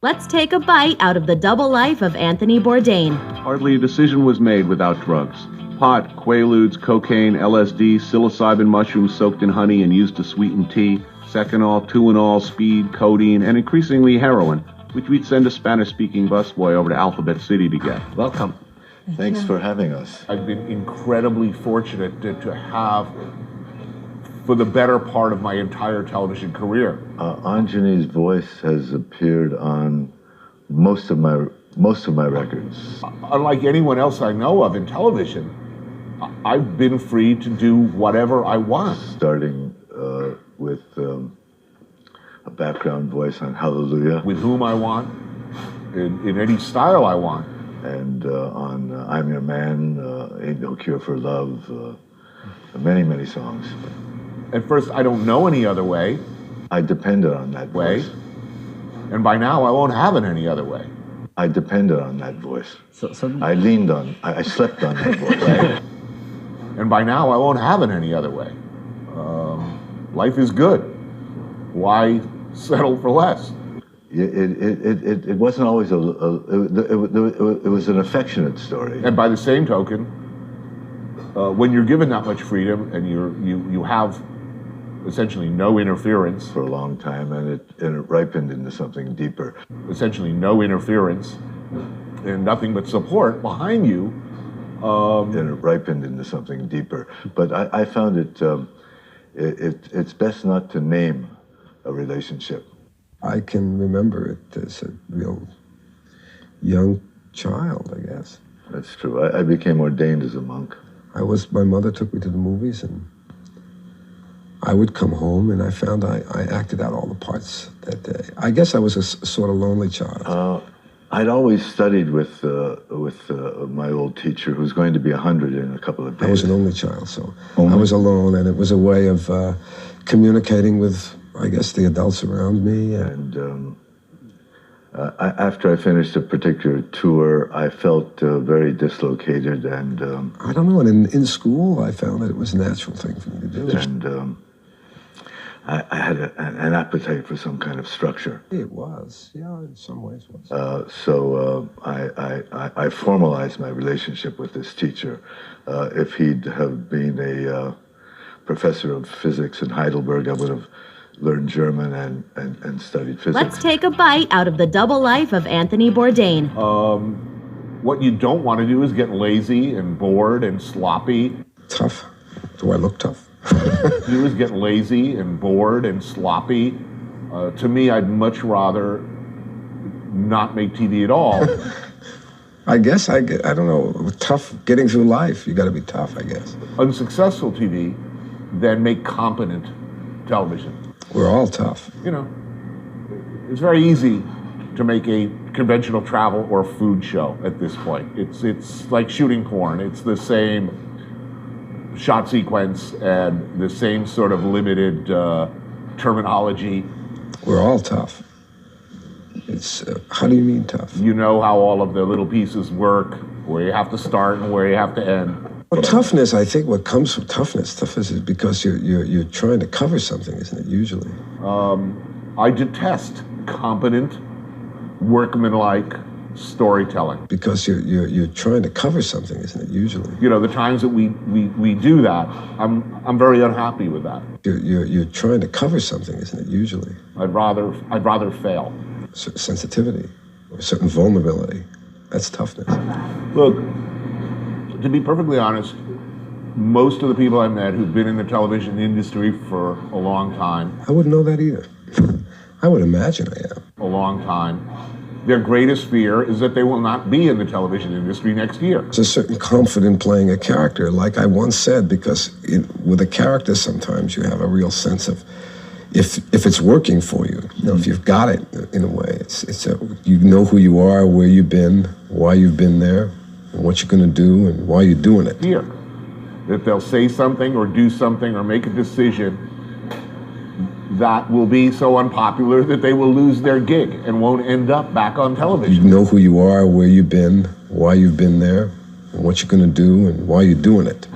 Let's take a bite out of the double life of Anthony Bourdain. Hardly a decision was made without drugs. Pot, quaaludes, cocaine, LSD, psilocybin mushrooms soaked in honey and used to sweeten tea, Seconal, Tuinol, speed, codeine, and increasingly heroin, which we'd send a Spanish-speaking busboy over to Alphabet City to get. Welcome. Thanks for having us. I've been incredibly fortunate to have, for the better part of my entire television career. Anjani's voice has appeared on most of my records. Unlike anyone else I know of in television, I've been free to do whatever I want. Starting with a background voice on Hallelujah. With whom I want, in any style I want. And on I'm Your Man, Ain't No Cure for Love, many, many songs. At first, I don't know any other way. I depended on that voice. And by now, I won't have it any other way. I depended on that voice. So I slept on that voice. And by now, I won't have it any other way. Life is good. Why settle for less? It wasn't always it was an affectionate story. And by the same token, when you're given that much freedom and you have essentially no interference for a long time, and it ripened into something deeper. Essentially no interference and nothing but support behind you. And it ripened into something deeper. But I found it's best not to name a relationship. I can remember it as a real young child, I guess. That's true. I became ordained as a monk. My mother took me to the movies, and I would come home, and I found I acted out all the parts that day. I guess I was a sort of lonely child. I'd always studied with my old teacher, who's going to be 100 in a couple of days. I was an only child, so I was alone, and it was a way of communicating with, I guess, the adults around me. And after I finished a particular tour, I felt very dislocated, and I don't know. And in school, I found that it was a natural thing for me to do. And I had an appetite for some kind of structure. It was, yeah, in some ways it was. So I formalized my relationship with this teacher. If he'd have been a professor of physics in Heidelberg, I would have learned German and studied physics. Let's take a bite out of the double life of Anthony Bourdain. What you don't want to do is get lazy and bored and sloppy. Tough. Do I look tough? You is get lazy and bored and sloppy. To me, I'd much rather not make TV at all. I guess, I don't know, tough getting through life. You got to be tough, I guess. Unsuccessful TV, than make competent television. We're all tough. You know, it's very easy to make a conventional travel or food show at this point. It's like shooting porn. It's the same shot sequence and the same sort of limited terminology. We're all tough. It's, how do you mean tough? You know how all of the little pieces work, where you have to start and where you have to end. Well, toughness, I think what comes from toughness is because you're trying to cover something, isn't it, usually? I detest competent, workmanlike storytelling. Because you're trying to cover something, isn't it, usually? You know, the times that we do that, I'm very unhappy with that. You're trying to cover something, isn't it, usually? I'd rather fail. Sensitivity, or certain vulnerability, that's toughness. Look, to be perfectly honest, most of the people I met who've been in the television industry for a long time. I wouldn't know that either. I would imagine I am. A long time. Their greatest fear is that they will not be in the television industry next year. There's a certain comfort in playing a character, like I once said, because with a character sometimes you have a real sense of if it's working for you, if you've got it in a way. You know who you are, where you've been, why you've been there, and what you're going to do, and why you're doing it. Here, that they'll say something or do something or make a decision that will be so unpopular that they will lose their gig and won't end up back on television. You know who you are, where you've been, why you've been there, and what you're going to do, and why you're doing it.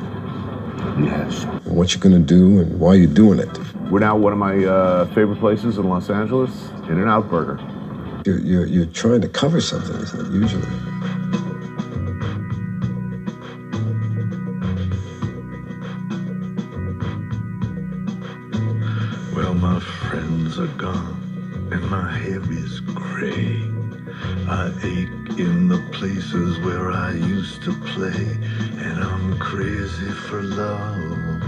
Yes. And what you're going to do, and why you're doing it. We're now one of my favorite places in Los Angeles, In-N-Out Burger. You're trying to cover something, isn't it, usually? Well, my friends are gone, and my hair is gray. I ache in the places where I used to play, and I'm crazy for love,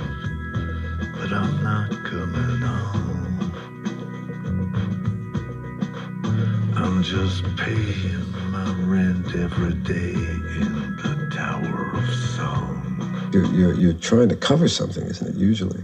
but I'm not coming home. I'm just paying my rent every day in the Tower of Song. You're trying to cover something, isn't it, usually?